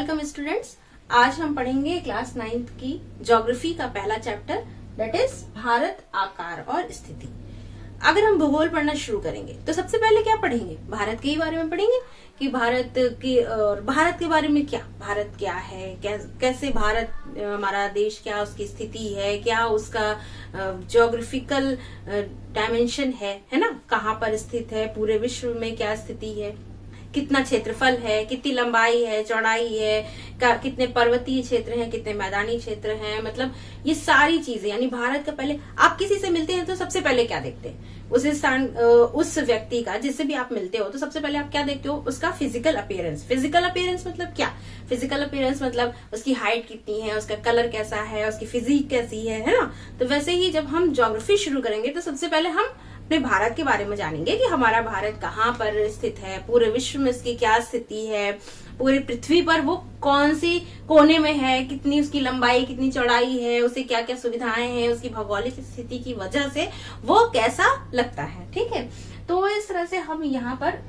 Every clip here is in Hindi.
Welcome students. आज हम पढ़ेंगे क्लास 9th की ज्योग्राफी का पहला चैप्टर दैट इज भारत, आकार और स्थिति। अगर हम भूगोल पढ़ना शुरू करेंगे तो सबसे पहले क्या पढ़ेंगे? भारत के ही बारे में पढ़ेंगे कि भारत के बारे में क्या, भारत क्या है, कैसे भारत हमारा देश, क्या उसकी स्थिति है, क्या उसका ज्योग्राफिकल डायमेंशन है ना, कहाँ पर स्थित है, पूरे विश्व में क्या स्थिति है, कितना क्षेत्रफल है, कितनी लंबाई है, चौड़ाई है, कितने पर्वतीय क्षेत्र हैं, कितने मैदानी क्षेत्र हैं, मतलब ये सारी चीजें। यानी भारत का पहले आप किसी से मिलते हैं तो सबसे पहले क्या देखते हैं? उस व्यक्ति का जिससे भी आप मिलते हो तो सबसे पहले आप क्या देखते हो? उसका फिजिकल अपीयरेंस। फिजिकल अपीयरेंस मतलब क्या? फिजिकल अपीयरेंस मतलब उसकी हाइट कितनी है, उसका कलर कैसा है, उसकी फिजिक कैसी है ना। तो वैसे ही जब हम ज्योग्राफी शुरू करेंगे तो सबसे पहले हम अपने भारत के बारे में जानेंगे कि हमारा भारत कहाँ पर स्थित है, पूरे विश्व में इसकी क्या स्थिति है, पूरी पृथ्वी पर वो कौन सी कोने में है, कितनी उसकी लंबाई, कितनी चौड़ाई है, उसे क्या क्या सुविधाएं हैं, उसकी भौगोलिक स्थिति की वजह से वो कैसा लगता है। ठीक है, तो इस तरह से हम यहाँ पर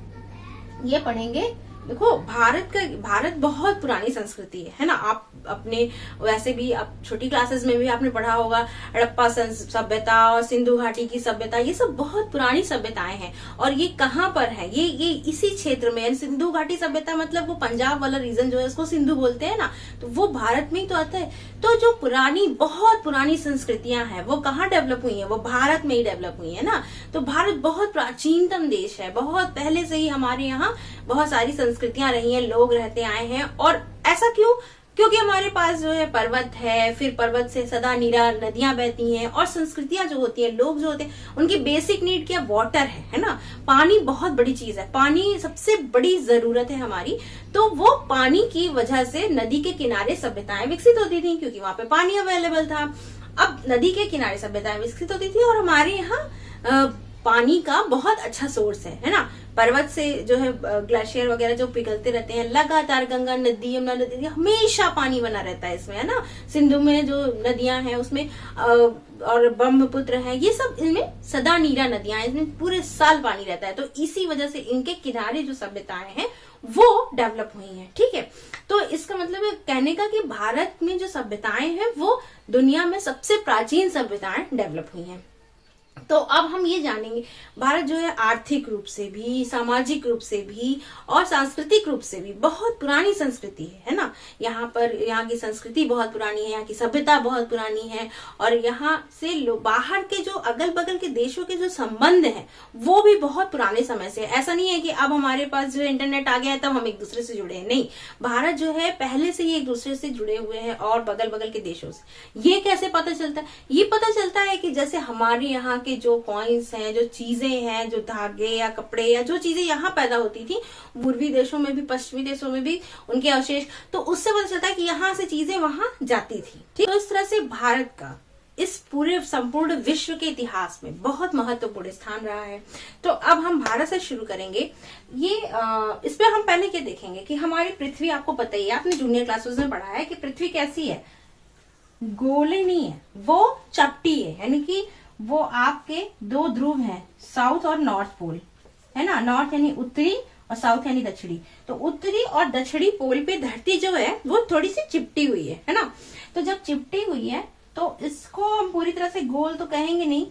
ये पढ़ेंगे। देखो, भारत बहुत पुरानी संस्कृति है ना। आप अपने वैसे भी आप छोटी क्लासेस में भी आपने पढ़ा होगा हड़प्पा सभ्यता और सिंधु घाटी की सभ्यता, ये सब बहुत पुरानी सभ्यताएं हैं। और ये कहाँ पर है? ये इसी क्षेत्र में। सिंधु घाटी सभ्यता मतलब वो पंजाब वाला रीजन जो है उसको सिंधु बोलते हैं ना, तो वो भारत में ही तो आता है। तो जो बहुत पुरानी संस्कृतियां हैं वो कहाँ डेवलप हुई है? वो भारत में ही डेवलप हुई है ना। तो भारत बहुत प्राचीनतम देश है, बहुत पहले से ही हमारे यहाँ बहुत सारी संस्कृतियां रही हैं, लोग रहते आए हैं। और ऐसा क्यों? क्योंकि हमारे पास जो है पर्वत है, फिर पर्वत से सदा नीरा नदियां बहती हैं, और संस्कृतियां जो होती है, लोग जो होते हैं, उनकी बेसिक नीड क्या? वाटर है ना। पानी बहुत बड़ी चीज है, पानी सबसे बड़ी जरूरत है हमारी। तो वो पानी की वजह से नदी के किनारे सभ्यताएं विकसित होती थी, क्योंकि वहां पे पानी अवेलेबल था। अब नदी के किनारे सभ्यताएं विकसित होती थी और हमारे यहाँ पानी का बहुत अच्छा सोर्स है ना। पर्वत से जो है ग्लेशियर वगैरह जो पिघलते रहते हैं लगातार, गंगा नदी, यमुना नदी, हमेशा पानी बना रहता है इसमें, है ना। सिंधु में जो नदियां हैं उसमें और ब्रह्मपुत्र है, ये सब इनमें सदा नीरा नदियां हैं, इसमें पूरे साल पानी रहता है। तो इसी वजह से इनके किनारे जो सभ्यताएं हैं वो डेवलप हुई हैं। ठीक है, तो इसका मतलब कहने का कि भारत में जो सभ्यताएं हैं वो दुनिया में सबसे प्राचीन सभ्यताएं डेवलप हुई हैं। तो अब हम ये जानेंगे, भारत जो है आर्थिक रूप से भी, सामाजिक रूप से भी और सांस्कृतिक रूप से भी बहुत पुरानी संस्कृति है ना। यहाँ की संस्कृति बहुत पुरानी है, यहाँ की सभ्यता बहुत पुरानी है, और यहाँ से बाहर के जो अगल बगल के देशों के जो संबंध हैं वो भी बहुत पुराने समय से। ऐसा नहीं है कि अब हमारे पास जो इंटरनेट आ गया है तब हम एक दूसरे से जुड़े हैं, नहीं। भारत जो है पहले से ही एक दूसरे से जुड़े हुए हैं और बगल बगल के देशों से। ये कैसे पता चलता है? ये पता चलता है कि जैसे हमारे यहाँ के जो कॉइन्स हैं, जो चीजें हैं, जो धागे या कपड़े या जो चीजें यहाँ पैदा होती थी, पूर्वी देशों में भी पश्चिमी देशों में भी उनके अवशेष, तो उससे पता चलता है कि यहाँ से चीजें वहां जाती थी। ठीक, तो इस तरह से भारत का इस पूरे संपूर्ण विश्व के इतिहास में बहुत महत्वपूर्ण स्थान रहा है। तो अब हम भारत से शुरू करेंगे। ये इस पे हम पहले क्या देखेंगे कि हमारी पृथ्वी, आपको पता ही है, आपने जूनियर क्लासेस में पढ़ा है कि पृथ्वी कैसी है? गोले नहीं है, वो चपटी है। यानी कि वो आपके दो ध्रुव हैं, साउथ और नॉर्थ पोल, है ना। नॉर्थ यानी उत्तरी और साउथ यानी दक्षिणी। तो उत्तरी और दक्षिणी पोल पे धरती जो है वो थोड़ी सी चिपटी हुई है ना। तो जब चिपटी हुई है तो इसको हम पूरी तरह से गोल तो कहेंगे नहीं,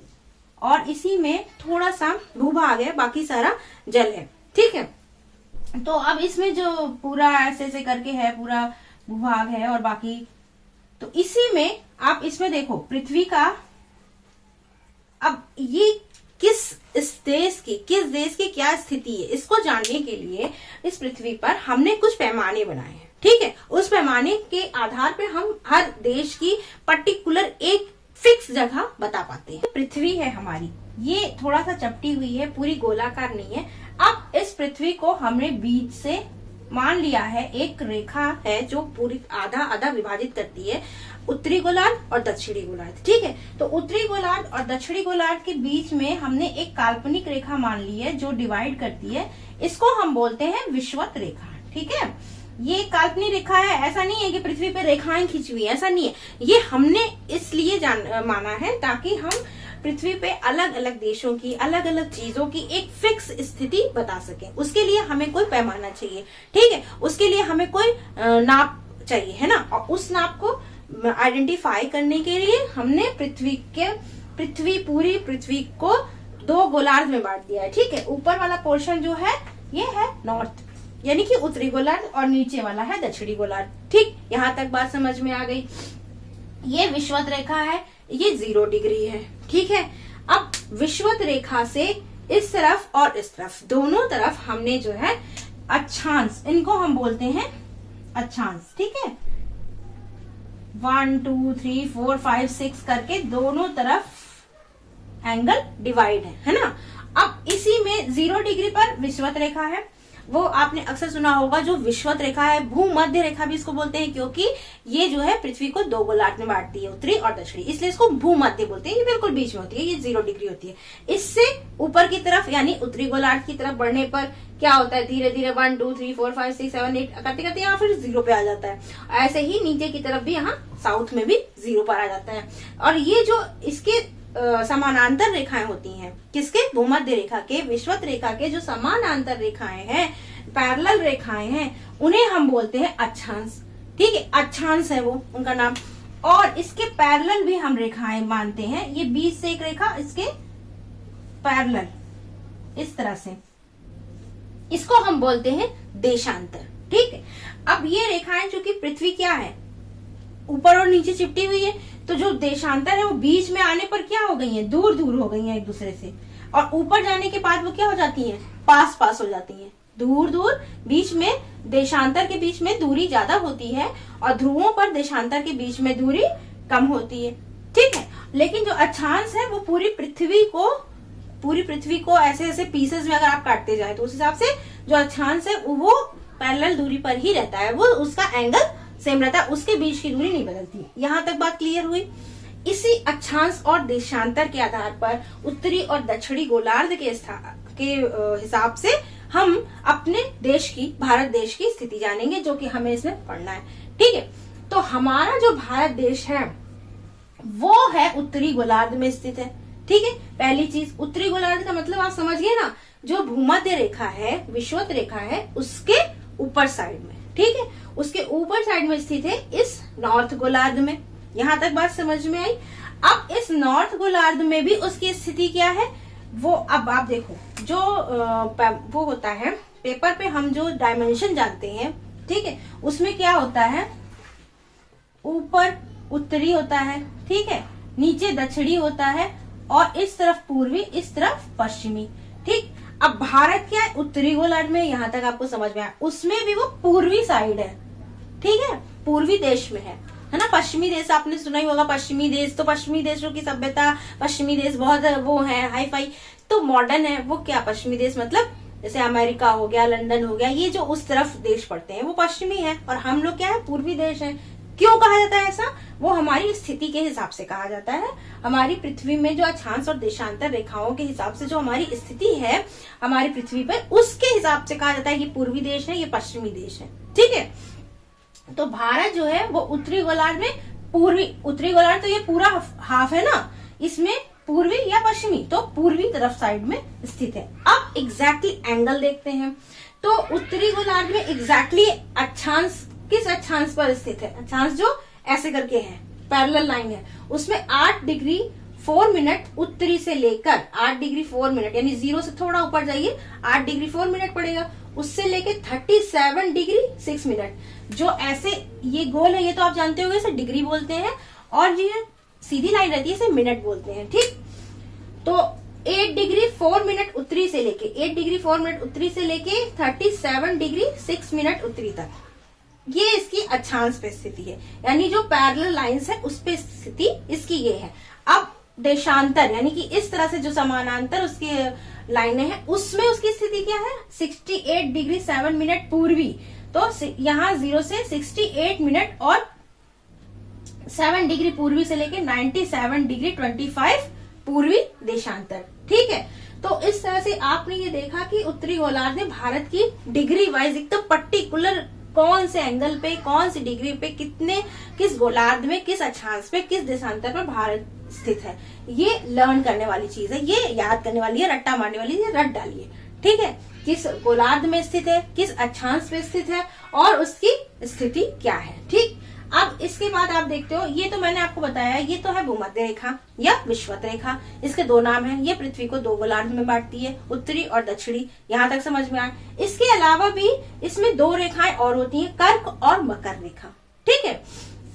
और इसी में थोड़ा सा भूभाग है, बाकी सारा जल है। ठीक है, तो अब इसमें जो पूरा ऐसे ऐसे करके है, पूरा भूभाग है और बाकी, तो इसी में आप इसमें देखो पृथ्वी का, अब ये किस देश की क्या स्थिति है, इसको जानने के लिए इस पृथ्वी पर हमने कुछ पैमाने बनाए हैं। ठीक है, उस पैमाने के आधार पे हम हर देश की पर्टिकुलर एक फिक्स जगह बता पाते हैं। पृथ्वी है हमारी, ये थोड़ा सा चपटी हुई है, पूरी गोलाकार नहीं है। अब इस पृथ्वी को हमने बीच से मान लिया है, एक रेखा है जो पूरी आधा आधा विभाजित करती है उत्तरी गोलार्ध और दक्षिणी गोलार्ध। ठीक है, तो उत्तरी गोलार्ध और दक्षिणी गोलार्ध के बीच में हमने एक काल्पनिक रेखा मान ली है जो डिवाइड करती है। इसको हम बोलते हैं विषुवत रेखा। ठीक है, ये काल्पनिक रेखा है, ऐसा नहीं है कि पृथ्वी पर रेखाएं खींची हुई है, ऐसा नहीं है। ये हमने इसलिए माना है ताकि हम पृथ्वी पे अलग अलग देशों की अलग अलग चीजों की एक फिक्स स्थिति बता सके। उसके लिए हमें कोई पैमाना चाहिए, ठीक है, उसके लिए हमें कोई नाप चाहिए, है ना। और उस नाप को आइडेंटिफाई करने के लिए हमने पूरी पृथ्वी को 2 गोलार्ध में बांट दिया है, ठीक है। ऊपर वाला पोर्शन जो है ये है नॉर्थ यानी कि उत्तरी गोलार्ध और नीचे वाला है दक्षिणी गोलार्ध, ठीक। यहाँ तक बात समझ में आ गई। ये विषुवत रेखा है, ये 0 डिग्री है, ठीक है। अब विषुवत रेखा से इस तरफ और इस तरफ दोनों तरफ हमने जो है अक्षांश, इनको हम बोलते हैं अक्षांश, ठीक है। 1 2 3 4 5 6 करके दोनों तरफ एंगल डिवाइड है ना। अब इसी में 0 डिग्री पर विषुवत रेखा है, वो आपने अक्सर सुना होगा। जो विषुवत रेखा है, भूमध्य रेखा भी इसको बोलते हैं, क्योंकि ये जो है पृथ्वी को 2 गोलार्ध में बांटती है, उत्तरी और दक्षिणी, इसलिए इसको भूमध्य बोलते हैं। ये बिल्कुल बीच में होती है, ये 0 डिग्री होती है। इससे ऊपर की तरफ यानी उत्तरी गोलार्ध की तरफ बढ़ने पर क्या होता है, धीरे धीरे 1 2 3 4 5 6 7 8 करते करते यहाँ फिर 0 पे आ जाता है। ऐसे ही नीचे की तरफ भी यहाँ साउथ में भी 0 पर आ जाता है। और ये जो इसके समानांतर रेखाएं होती हैं, किसके, भूमध्य रेखा के, विषुवत रेखा के जो समानांतर रेखाएं हैं, पैरेलल रेखाएं हैं, उन्हें हम बोलते हैं अक्षांश, ठीक है। अक्षांश है वो उनका नाम। और इसके पैरेलल भी हम रेखाएं मानते हैं, ये बीच से एक रेखा इसके पैरेलल इस तरह से, इसको हम बोलते हैं देशांतर, ठीक है। अब ये रेखाएं चूंकि पृथ्वी क्या है, ऊपर और नीचे चिपटी हुई है, तो जो देशांतर है वो बीच में आने पर क्या हो गई है, दूर दूर हो गई है एक दूसरे से। और ऊपर जाने के बाद वो क्या हो जाती है, पास पास हो जाती है, दूर दूर। बीच में देशांतर के बीच में दूरी ज्यादा होती है और ध्रुवों पर देशांतर के बीच में दूरी कम होती है, ठीक है। लेकिन जो अक्षांश है वो पूरी पृथ्वी को ऐसे ऐसे पीसेस में अगर आप काटते जाए तो उस हिसाब से जो अक्षांश है वो पैरेलल दूरी पर ही रहता है, वो उसका एंगल सेम रहता है, उसके बीच की दूरी नहीं बदलती। यहाँ तक बात क्लियर हुई। इसी अक्षांश और देशांतर के आधार पर उत्तरी और दक्षिणी गोलार्ध के हिसाब से हम अपने देश की, भारत देश की स्थिति जानेंगे, जो कि हमें इसमें पढ़ना है, ठीक है। तो हमारा जो भारत देश है वो है उत्तरी गोलार्ध में स्थित है, ठीक है। पहली चीज, उत्तरी गोलार्ध का मतलब आप समझ गए ना, जो भूमध्य रेखा है, विषुवत रेखा है, उसके ऊपर साइड में, ठीक है, उसके ऊपर साइड में स्थित है इस नॉर्थ गोलार्ध में। यहां तक बात समझ में आई। अब इस नॉर्थ गोलार्ध में भी उसकी स्थिति क्या है, वो अब आप देखो, जो वो होता है पेपर पे हम जो डायमेंशन जानते हैं, ठीक है, उसमें क्या होता है, ऊपर उत्तरी होता है, ठीक है, नीचे दक्षिणी होता है और इस तरफ पूर्वी, इस तरफ पश्चिमी, ठीक। अब भारत क्या है, उत्तरी गोलार्ध में, यहां तक आपको समझ में आया, उसमें भी वो पूर्वी साइड है, ठीक है, पूर्वी देश में है ना। पश्चिमी देश आपने सुना ही होगा, पश्चिमी देश, तो पश्चिमी देशों की सभ्यता, पश्चिमी देश बहुत वो है हाई फाई, तो मॉडर्न है वो। क्या पश्चिमी देश मतलब जैसे अमेरिका हो गया, लंदन हो गया, ये जो उस तरफ देश पड़ते हैं वो पश्चिमी है, और हम लोग क्या है, पूर्वी देश है। क्यों कहा जाता है ऐसा, वो हमारी स्थिति के हिसाब से कहा जाता है। हमारी पृथ्वी में जो अक्षांश और देशांतर रेखाओं के हिसाब से जो हमारी स्थिति है हमारी पृथ्वी पर, उसके हिसाब से कहा जाता है कि पूर्वी देश है, ये पश्चिमी देश है, ठीक है। तो भारत जो है वो उत्तरी गोलार्ध में, उत्तरी गोलार्ध तो ये पूरा हाफ है ना, इसमें पूर्वी या पश्चिमी, तो पूर्वी तरफ साइड में स्थित है। अब एग्जैक्टली एंगल देखते हैं, तो उत्तरी गोलार्ध में एग्जैक्टली अक्षांश किस अक्षांश पर स्थित है, अक्षांश जो ऐसे करके है, पैरेलल लाइन है, उसमें 8 डिग्री 4 मिनट उत्तरी से लेकर 8 डिग्री 4 मिनट, यानी 0 से थोड़ा ऊपर जाइए, 8 डिग्री 4 मिनट पड़ेगा, उससे लेके 37 डिग्री 6 मिनट। जो ऐसे ये गोल है, ये तो आप जानते होंगे, इसे डिग्री बोलते हैं, और ये सीधी लाइन रहती है, इसे मिनट बोलते हैं, ठीक। तो 8 डिग्री 4 मिनट उत्तरी से लेके 8 डिग्री 4 मिनट उत्तरी से लेके 37 डिग्री 6 मिनट उत्तरी तक, ये इसकी अक्षांश पे स्थिति है, यानी जो पैरेलल लाइंस है उस पे स्थिति इसकी ये है। अब देशांतर यानी कि इस तरह से जो समानांतर उसकी लाइनें हैं, उसमें उसकी स्थिति क्या है, 68 डिग्री 7 मिनट पूर्वी, तो यहाँ 0 से 68 मिनट और 7 डिग्री पूर्वी से लेके 97 डिग्री 25 पूर्वी देशांतर, ठीक है। तो इस तरह से आपने ये देखा कि उत्तरी गोलार्ध में भारत की डिग्री वाइज एकदम पर्टिकुलर कौन से एंगल पे, कौन सी डिग्री पे, कितने, किस गोलार्ध में, किस अक्षांश पे, किस देशांतर पर भारत स्थित है। ये लर्न करने वाली चीज है, ये याद करने वाली है, रट्टा मारने वाली है, रट डालिए। ठीक है, किस गोलार्ध में स्थित है, किस अक्षांश में स्थित है और उसकी स्थिति क्या है। ठीक, अब इसके बाद आप देखते हो, ये तो मैंने आपको बताया, ये तो है भूमध्य रेखा या विषुवत रेखा। इसके दो नाम हैं, ये पृथ्वी को दो गोलार्ध में बांटती है, उत्तरी और दक्षिणी। यहाँ तक समझ में आया। इसके अलावा भी इसमें दो रेखाएं और होती हैं, कर्क और मकर रेखा। ठीक है,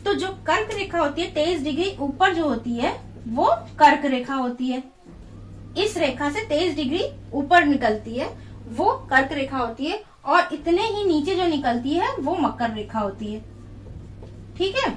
तो जो कर्क रेखा होती है 23 डिग्री ऊपर जो होती है वो कर्क रेखा होती है। इस रेखा से 23 डिग्री ऊपर निकलती है वो कर्क रेखा होती है, और इतने ही नीचे जो निकलती है वो मकर रेखा होती है। ठीक है,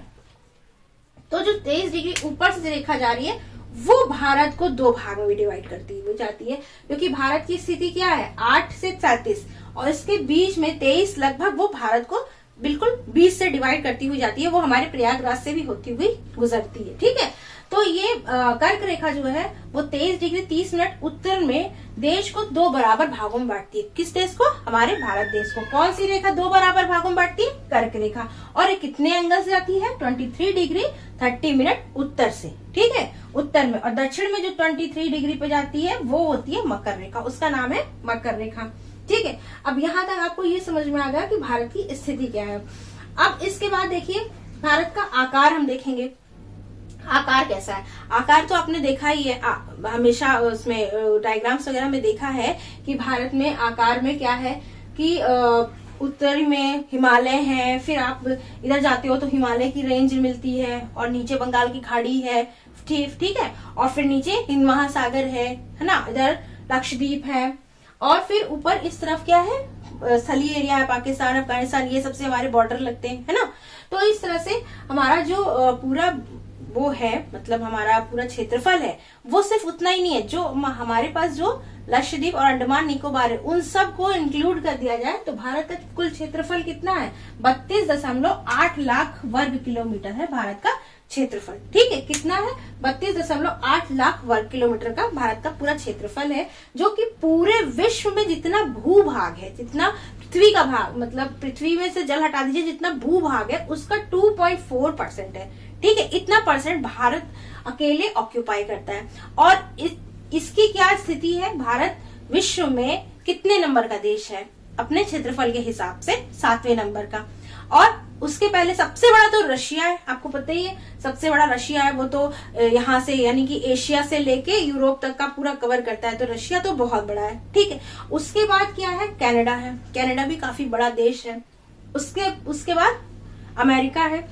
तो जो 23 डिग्री ऊपर से रेखा जा रही है वो भारत को दो भागों में डिवाइड करती हुई जाती है, क्योंकि भारत की स्थिति क्या है 8 से 37 और इसके बीच में 23 लगभग, वो भारत को बिल्कुल 20 से डिवाइड करती हुई जाती है। वो हमारे प्रयागराज से भी होती हुई गुजरती है। ठीक है, तो ये कर्क रेखा जो है वो 23 डिग्री 30 मिनट उत्तर में देश को दो बराबर भागों में बांटती है। किस देश को? हमारे भारत देश को। कौन सी रेखा दो बराबर भागों में बांटती है? कर्क रेखा। और ये कितने एंगल से जाती है? 23 डिग्री 30 मिनट उत्तर से। ठीक है, उत्तर में। और दक्षिण में जो 23 डिग्री पे जाती है वो होती है मकर रेखा, उसका नाम है मकर रेखा। ठीक है, अब यहाँ तक आपको ये समझ में आ गया कि भारत की स्थिति क्या है। अब इसके बाद देखिए भारत का आकार हम देखेंगे। आकार कैसा है? आकार तो आपने देखा ही है, हमेशा उसमें डायग्राम्स वगैरह में देखा है कि भारत में आकार में क्या है कि उत्तरी में हिमालय है, फिर आप इधर जाते हो तो हिमालय की रेंज मिलती है, और नीचे बंगाल की खाड़ी है। ठीक है, और फिर नीचे हिंद महासागर है ना, इधर लक्षद्वीप है, और फिर ऊपर इस तरफ क्या है स्थलीय एरिया है, पाकिस्तान अफगानिस्तान, ये सबसे हमारे बॉर्डर लगते हैं, है ना। तो इस तरह से हमारा जो पूरा वो है, मतलब हमारा पूरा क्षेत्रफल है, वो सिर्फ उतना ही नहीं है। जो हमारे पास जो लक्षद्वीप और अंडमान निकोबार है उन सब को इंक्लूड कर दिया जाए तो भारत का कुल क्षेत्रफल कितना है? 32.8 लाख वर्ग किलोमीटर है भारत का क्षेत्रफल। ठीक है, कितना है? 32.8 लाख वर्ग किलोमीटर का भारत का पूरा क्षेत्रफल है, जो कि पूरे विश्व में जितना भूभाग है, जितना पृथ्वी का भाग, मतलब पृथ्वी में से जल हटा दीजिए, जितना भूभाग है उसका 2.4% है। ठीक है, इतना परसेंट भारत अकेले ऑक्यूपाई करता है। और इसकी क्या स्थिति है? भारत विश्व में कितने नंबर का देश है? अपने क्षेत्रफल के हिसाब से 7वें नंबर का। और उसके पहले सबसे बड़ा तो रशिया है, आपको पता ही है, सबसे बड़ा रशिया है। वो तो यहाँ से यानी कि एशिया से लेके यूरोप तक का पूरा कवर करता है, तो रशिया तो बहुत बड़ा है। ठीक है, उसके बाद क्या है? कनाडा है, कनाडा भी काफी बड़ा देश है। उसके बाद अमेरिका है,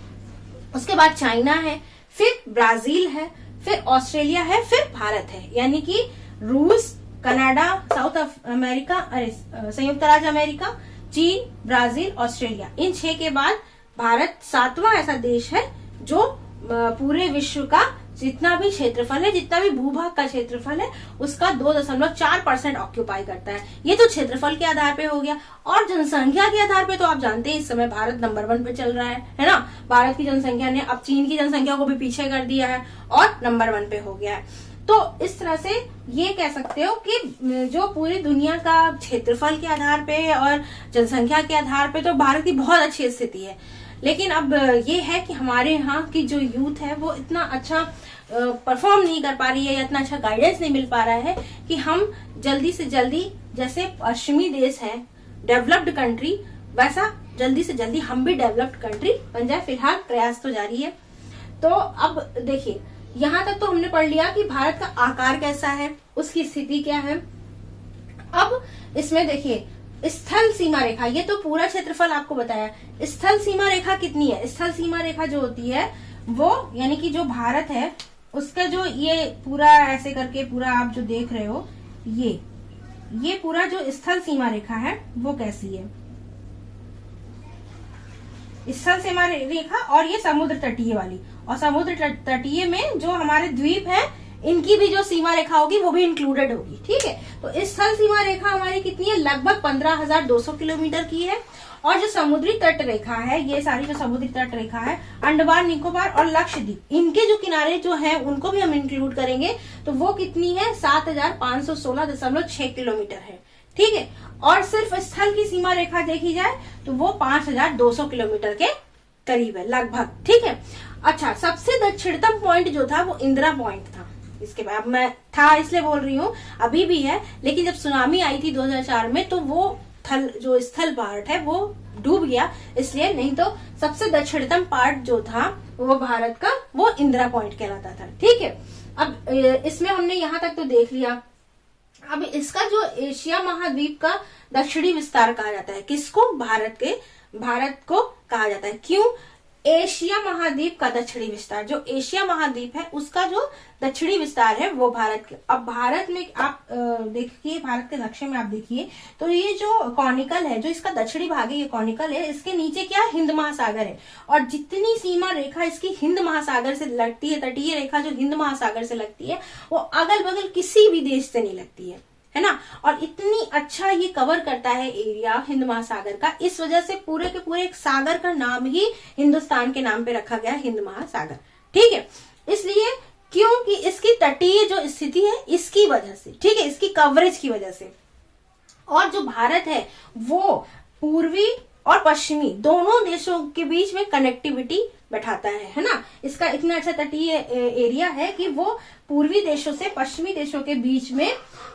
उसके बाद चाइना है, फिर ब्राजील है, फिर ऑस्ट्रेलिया है, फिर भारत है। यानी कि रूस, कनाडा, साउथ अमेरिका, संयुक्त राज्य अमेरिका, चीन, ब्राजील, ऑस्ट्रेलिया, इन 6 के बाद भारत 7वां ऐसा देश है जो पूरे विश्व का जितना भी क्षेत्रफल है, जितना भी भूभाग का क्षेत्रफल है, उसका 2.4% ऑक्यूपाई करता है। ये तो क्षेत्रफल के आधार पे हो गया। और जनसंख्या के आधार पे तो आप जानते हैं इस समय भारत नंबर 1 पे चल रहा है ना। भारत की जनसंख्या ने अब चीन की जनसंख्या को भी पीछे कर दिया है और नंबर 1 पे हो गया है। तो इस तरह से ये कह सकते हो कि जो पूरी दुनिया का क्षेत्रफल के आधार पे और जनसंख्या के आधार पे तो भारत की बहुत अच्छी स्थिति है। लेकिन अब ये है कि हमारे यहाँ की जो यूथ है वो इतना अच्छा परफॉर्म नहीं कर पा रही है, या इतना अच्छा गाइडेंस नहीं मिल पा रहा है कि हम जल्दी से जल्दी, जैसे पश्चिमी देश है डेवलप्ड कंट्री, वैसा जल्दी से जल्दी हम भी डेवलप्ड कंट्री बन जाए। फिलहाल प्रयास तो जारी है। तो अब देखिए यहाँ तक तो हमने पढ़ लिया कि भारत का आकार कैसा है, उसकी स्थिति क्या है। अब इसमें देखिए स्थल सीमा रेखा, ये तो पूरा क्षेत्रफल आपको बताया। स्थल सीमा रेखा कितनी है? स्थल सीमा रेखा जो होती है वो यानी कि जो भारत है उसका जो ये पूरा ऐसे करके पूरा आप जो देख रहे हो, ये पूरा जो स्थल सीमा रेखा है वो कैसी है? स्थल सीमा रेखा और ये समुद्र तटीय वाली, और समुद्र तटीय में जो हमारे द्वीप है इनकी भी जो सीमा रेखा होगी वो भी इंक्लूडेड होगी। ठीक है, तो स्थल सीमा रेखा हमारी कितनी है? लगभग 15,200 किलोमीटर की है। और जो समुद्री तट रेखा है, ये सारी जो समुद्री तट रेखा है, अंडमान निकोबार और लक्षद्वीप, इनके जो किनारे जो हैं उनको भी हम इंक्लूड करेंगे तो वो कितनी है? 7,516.6 किलोमीटर है। ठीक है, और सिर्फ स्थल की सीमा रेखा देखी जाए तो वो 5,200 किलोमीटर के करीब है, लगभग। ठीक है। अच्छा, सबसे दक्षिणतम पॉइंट जो था वो इंदिरा पॉइंट था। इसके बाद मैं था इसलिए बोल रही हूँ, अभी भी है, लेकिन जब सुनामी आई थी 2004 में तो वो जो स्थल पार्ट है वो डूब गया, इसलिए। नहीं तो सबसे दक्षिणतम पार्ट जो था वो भारत का वो इंदिरा पॉइंट कहलाता था। ठीक है। अब इसमें हमने यहाँ तक तो देख लिया। अब इसका जो एशिया महाद्वीप का दक्षिणी विस्तार कहा जाता है, किसको? भारत को कहा जाता है। क्यों? एशिया महाद्वीप का दक्षिणी विस्तार, जो एशिया महाद्वीप है उसका जो दक्षिणी विस्तार है वो भारत के। अब भारत में आप देखिए, भारत के नक्शे में आप देखिए तो ये जो कॉनिकल है, जो इसका दक्षिणी भाग है, ये कॉनिकल है, इसके नीचे क्या है? हिंद महासागर है। और जितनी सीमा रेखा इसकी हिंद महासागर से लगती है, तटीय रेखा जो हिंद महासागर से लगती है, वो अगल बगल किसी भी देश से नहीं लगती है ना। और इतनी अच्छा ये कवर करता है एरिया हिंद महासागर का, इस वजह से पूरे के पूरे एक सागर का नाम ही हिंदुस्तान के नाम पे रखा गया, हिंद महासागर। ठीक है। इसलिए क्योंकि इसकी तटीय जो स्थिति है इसकी वजह से, ठीक है, इसकी कवरेज की वजह से। और जो भारत है वो पूर्वी और पश्चिमी दोनों देशों के बीच में कनेक्टिविटी बैठाता है ना। इसका इतना अच्छा तटीय एरिया है कि वो पूर्वी देशों से पश्चिमी देशों के बीच में,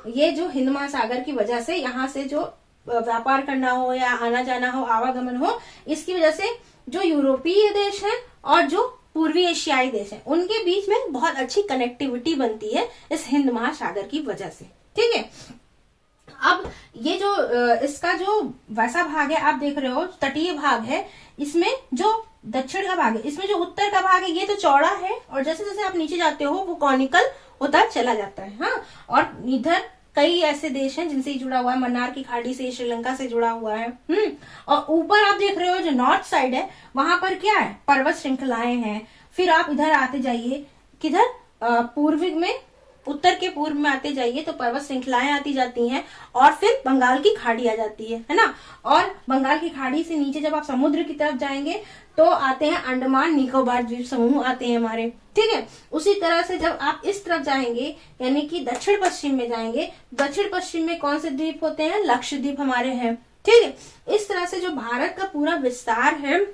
ये जो हिंद महासागर की वजह से यहाँ से जो व्यापार करना हो या आना जाना हो, आवागमन हो, इसकी वजह से जो यूरोपीय देश हैं और जो पूर्वी एशियाई देश हैं उनके बीच में बहुत अच्छी कनेक्टिविटी बनती है इस हिंद महासागर की वजह से। ठीक है। अब ये जो इसका जो वैसा भाग है आप देख रहे हो, तटीय भाग है, इसमें जो दक्षिण का भाग है, इसमें जो उत्तर का भाग है ये तो चौड़ा है, और जैसे जैसे आप नीचे जाते हो वो कॉनिकल होता चला जाता है। हाँ, और इधर कई ऐसे देश हैं जिनसे जुड़ा हुआ है, मन्नार की खाड़ी से, श्रीलंका से जुड़ा हुआ है। और ऊपर आप देख रहे हो जो नॉर्थ साइड है वहां पर क्या है? पर्वत श्रृंखलाएं हैं। फिर आप इधर आते जाइए, किधर? पूर्व में, उत्तर के पूर्व में आते जाइए तो पर्वत श्रृंखलाएं आती जाती हैं, और फिर बंगाल की खाड़ी आ जाती है ना। और बंगाल की खाड़ी से नीचे जब आप समुद्र की तरफ जाएंगे तो आते हैं अंडमान निकोबार द्वीप समूह आते हैं हमारे। ठीक है। उसी तरह से जब आप इस तरफ जाएंगे यानी कि दक्षिण पश्चिम में जाएंगे, दक्षिण पश्चिम में कौन से द्वीप होते हैं? लक्षद्वीप हमारे हैं। ठीक है। इस तरह से जो भारत का पूरा विस्तार है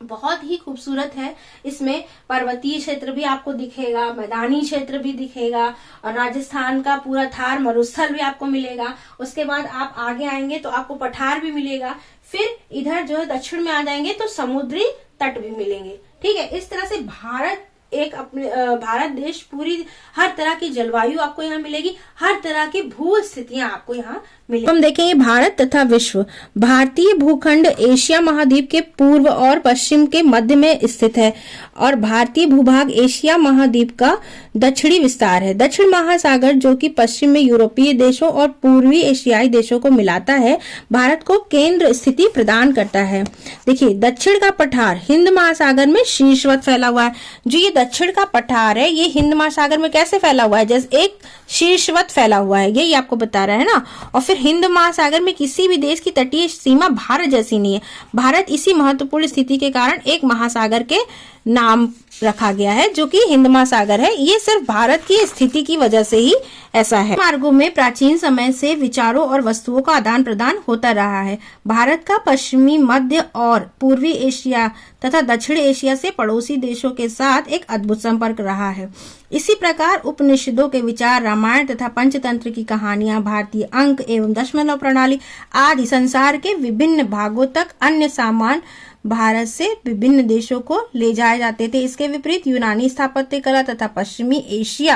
बहुत ही खूबसूरत है। इसमें पर्वतीय क्षेत्र भी आपको दिखेगा, मैदानी क्षेत्र भी दिखेगा, और राजस्थान का पूरा थार मरुस्थल भी आपको मिलेगा। उसके बाद आप आगे आएंगे तो आपको पठार भी मिलेगा। फिर इधर जो है दक्षिण में आ जाएंगे तो समुद्री तट भी मिलेंगे। ठीक है। इस तरह से भारत भारत देश पूरी हर तरह की जलवायु आपको यहाँ मिलेगी, हर तरह की भू स्थितियां आपको यहाँ मिलेगी। हम देखेंगे भारत तथा विश्व। भारतीय भूखंड एशिया महाद्वीप के पूर्व और पश्चिम के मध्य में स्थित है, और भारतीय भूभाग एशिया महाद्वीप का दक्षिणी विस्तार है। दक्षिण महासागर जो कि पश्चिम में यूरोपीय देशों और पूर्वी एशियाई देशों को मिलाता है, भारत को केंद्र स्थिति प्रदान करता है। देखिए, दक्षिण का पठार हिंद महासागर में शीर्षवत फैला हुआ है। जो ये दक्षिण का पठार है ये हिंद महासागर में कैसे फैला हुआ है? जैसे एक शीर्षवत फैला हुआ है, यही आपको बता रहा है ना। और फिर हिंद महासागर में किसी भी देश की तटीय सीमा भारत जैसी नहीं है। भारत इसी महत्वपूर्ण स्थिति के कारण एक महासागर के नाम रखा गया है जो कि हिंद महासागर है। ये सिर्फ भारत की स्थिति की वजह से ही ऐसा है। मार्गों में प्राचीन समय से विचारों और वस्तुओं का आदान प्रदान होता रहा है। भारत का पश्चिमी, मध्य और पूर्वी एशिया तथा दक्षिण एशिया से पड़ोसी देशों के साथ एक अद्भुत संपर्क रहा है। इसी प्रकार उपनिषदों के विचार, रामायण तथा पंचतंत्र की कहानियां, भारतीय अंक एवं दशमलव प्रणाली आदि संसार के विभिन्न भागों तक अन्य सामान भारत से विभिन्न देशों को ले जाए जाते थे। इसके विपरीत यूनानी स्थापत्य कला तथा पश्चिमी एशिया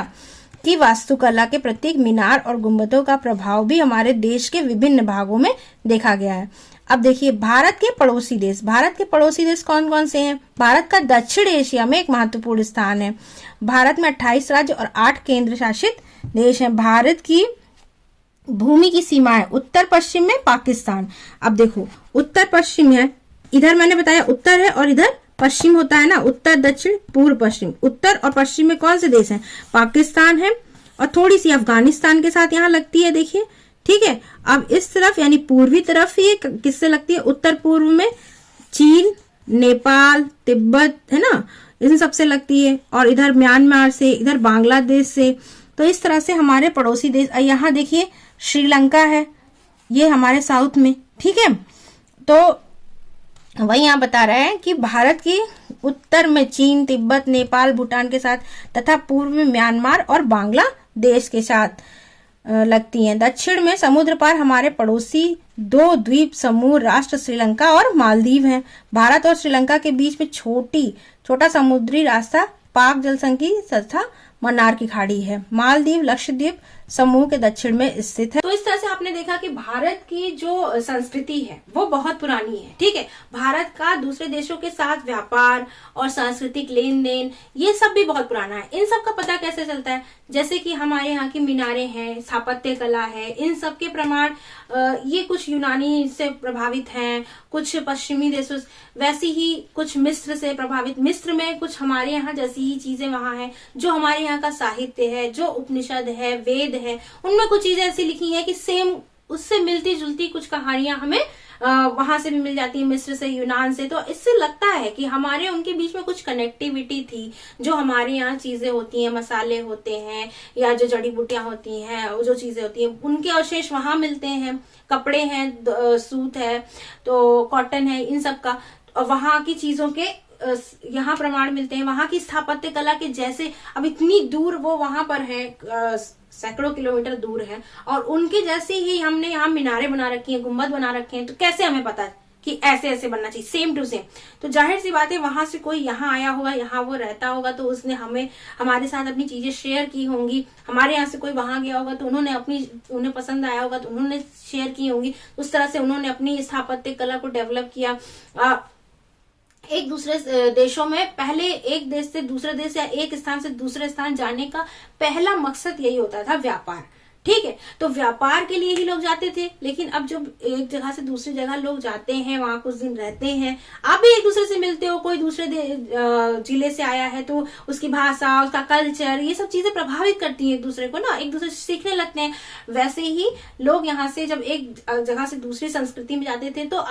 की वास्तुकला के प्रतीक मीनार और गुंबदों का प्रभाव भी हमारे देश के विभिन्न भागों में देखा गया है। अब देखिए, भारत के पड़ोसी देश कौन कौन से हैं? भारत का दक्षिण एशिया में एक महत्वपूर्ण स्थान है। भारत में 28 राज्य और 8 केंद्र शासित देश हैं। भारत की भूमि की सीमा है उत्तर पश्चिम में पाकिस्तान। अब देखो, उत्तर पश्चिम है, इधर मैंने बताया उत्तर है और इधर पश्चिम होता है ना, उत्तर दक्षिण पूर्व पश्चिम। उत्तर और पश्चिम में कौन से देश हैं? पाकिस्तान है, और थोड़ी सी अफगानिस्तान के साथ यहाँ लगती है, देखिए। ठीक है। अब इस तरफ यानी पूर्वी तरफ ये किससे लगती है? उत्तर पूर्व में चीन, नेपाल, तिब्बत है ना, इन सबसे लगती है, और इधर म्यांमार से, इधर बांग्लादेश से। तो इस तरह से हमारे पड़ोसी देश, यहाँ देखिए श्रीलंका है, ये हमारे साउथ में। ठीक है। तो वही यहाँ बता रहे हैं कि भारत की उत्तर में चीन, तिब्बत, नेपाल, भूटान के साथ तथा पूर्व में म्यांमार और बांग्लादेश के साथ लगती हैं। दक्षिण में समुद्र पार हमारे पड़ोसी 2 द्वीप समूह राष्ट्र श्रीलंका और मालदीव हैं। भारत और श्रीलंका के बीच में छोटा समुद्री रास्ता पाक जलसंधि तथा मन्नार की खाड़ी है। मालदीव लक्षद्वीप समूह के दक्षिण में स्थित है। तो इस तरह से आपने देखा कि भारत की जो संस्कृति है वो बहुत पुरानी है। ठीक है, भारत का दूसरे देशों के साथ व्यापार और सांस्कृतिक लेन देन ये सब भी बहुत पुराना है। इन सब का पता कैसे चलता है? जैसे कि हमारे यहाँ की मीनारें हैं, स्थापत्य कला है, इन सब के प्रमाण ये कुछ यूनानी से प्रभावित हैं, कुछ पश्चिमी देशों, वैसी ही कुछ मिस्र से प्रभावित, मिस्र में कुछ हमारे यहाँ जैसी ही चीजें वहां हैं। जो हमारे यहाँ का साहित्य है, जो उपनिषद है, वेद है, उनमें कुछ चीजें ऐसी लिखी हैं कि सेम उससे मिलती जुलती कुछ कहानियां हमें वहां से भी मिल जाती है, मिस्र से, यूनान से। तो इससे लगता है कि हमारे उनके बीच में कुछ कनेक्टिविटी थी। जो हमारे यहाँ चीजें होती हैं, मसाले होते हैं या जो जड़ी बूटियां होती हैं, जो चीजें होती हैं, उनके अवशेष वहां मिलते हैं। कपड़े हैं, सूत है, तो कॉटन है, इन सब का वहां की चीजों के यहाँ प्रमाण मिलते हैं। वहां की स्थापत्य कला के जैसे, अब इतनी दूर वो वहां पर है, सैकड़ों किलोमीटर दूर है, और उनके जैसे ही हमने यहाँ मीनारें बना रखी हैं, गुम्बद बना रखे हैं। तो कैसे हमें पता है कि ऐसे ऐसे बनना चाहिए, सेम टू सेम? तो जाहिर सी बात है वहां से कोई यहाँ आया होगा, यहाँ वो रहता होगा, तो उसने हमारे साथ अपनी चीजें शेयर की होंगी। हमारे यहाँ से कोई वहां गया होगा तो उन्हें पसंद आया होगा तो उन्होंने शेयर की होंगी। उस तरह से उन्होंने अपनी स्थापत्य कला को डेवलप किया। एक दूसरे देशों में, पहले एक देश से दूसरे देश या एक स्थान से दूसरे स्थान जाने का पहला मकसद यही होता था, व्यापार। ठीक है, तो व्यापार के लिए ही लोग जाते थे। लेकिन अब जब एक जगह से दूसरी जगह लोग जाते हैं, वहां कुछ दिन रहते हैं, आप भी एक दूसरे से मिलते हो, कोई दूसरे जिले से आया है तो उसकी भाषा, उसका कल्चर, ये सब चीजें प्रभावित करती हैं एक दूसरे को ना, एक दूसरे से सीखने लगते हैं। वैसे ही लोग यहाँ से जब एक जगह से दूसरी संस्कृति में जाते थे तो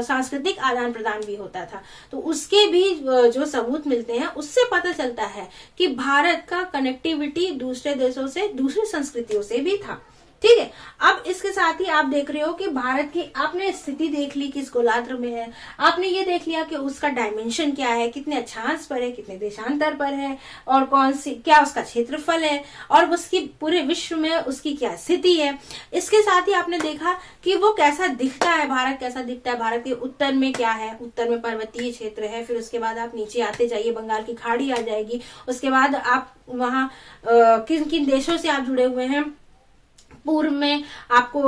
सांस्कृतिक आदान प्रदान भी होता था। तो उसके भी जो सबूत मिलते हैं उससे पता चलता है कि भारत का कनेक्टिविटी दूसरे देशों से, दूसरी संस्कृतियों से भी था। ठीक है, अब इसके साथ ही आप देख रहे हो कि भारत की आपने स्थिति देख ली किस गोलार्ध में है, आपने ये देख लिया कि उसका डायमेंशन क्या है, कितने अक्षांश पर है, कितने देशांतर पर है, और क्या उसका क्षेत्रफल है, और उसकी पूरे विश्व में उसकी क्या स्थिति है। इसके साथ ही आपने देखा कि वो कैसा दिखता है, भारत कैसा दिखता है। भारत के उत्तर में क्या है, उत्तर में पर्वतीय क्षेत्र है, फिर उसके बाद आप नीचे आते जाइए, बंगाल की खाड़ी आ जाएगी। उसके बाद आप वहां किन किन देशों से आप जुड़े हुए हैं, पूर्व में आपको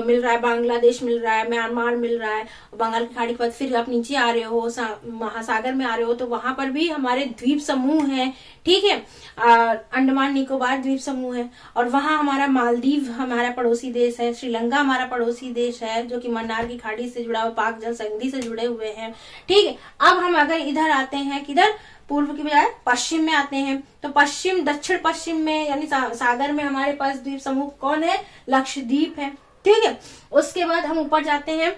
मिल रहा है बांग्लादेश, मिल रहा है म्यांमार, मिल रहा है बंगाल की खाड़ी के बाद। फिर आप नीचे आ रहे हो, महासागर में आ रहे हो, तो वहां पर भी हमारे द्वीप समूह है। ठीक है, अंडमान निकोबार द्वीप समूह है, और वहां हमारा मालदीव हमारा पड़ोसी देश है, श्रीलंका हमारा पड़ोसी देश है, जो कि मन्नार की खाड़ी से जुड़ा हुआ, पाक जल संधि से जुड़े हुए हैं। ठीक है, अब हम अगर इधर आते हैं, किधर, पूर्व की बजाय पश्चिम में आते हैं, तो पश्चिम, दक्षिण पश्चिम में यानी सागर में हमारे पास द्वीप समूह कौन है? लक्षद्वीप है। ठीक है, उसके बाद हम ऊपर जाते हैं,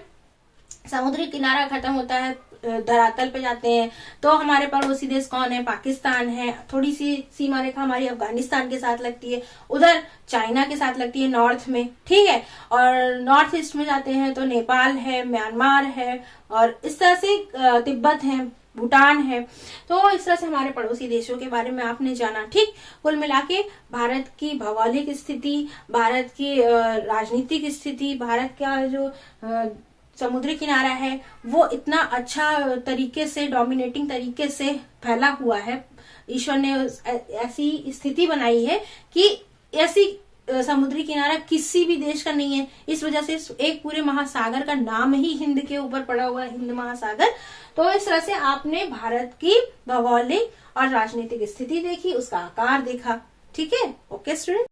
समुद्री किनारा खत्म होता है, धरातल पे जाते हैं, तो हमारे पड़ोसी देश कौन है? पाकिस्तान है। थोड़ी सी सीमा रेखा हमारी अफगानिस्तान के साथ लगती है, उधर चाइना के साथ लगती है नॉर्थ में। ठीक है, और नॉर्थ ईस्ट में जाते हैं तो नेपाल है, म्यांमार है, और इस तरह से तिब्बत है, भूटान है। तो इस तरह से हमारे पड़ोसी देशों के बारे में आपने जाना। ठीक, कुल मिला के भारत की भौगोलिक स्थिति, भारत की राजनीतिक स्थिति, भारत का जो समुद्री किनारा है वो इतना अच्छा तरीके से, डोमिनेटिंग तरीके से फैला हुआ है। ईश्वर ने ऐसी स्थिति बनाई है कि ऐसी समुद्री किनारा किसी भी देश का नहीं है। इस वजह से एक पूरे महासागर का नाम ही हिंद के ऊपर पड़ा हुआ है, हिंद महासागर। तो इस तरह से आपने भारत की भौगोलिक और राजनीतिक स्थिति देखी, उसका आकार देखा। ठीक है, ओके स्टूडेंट।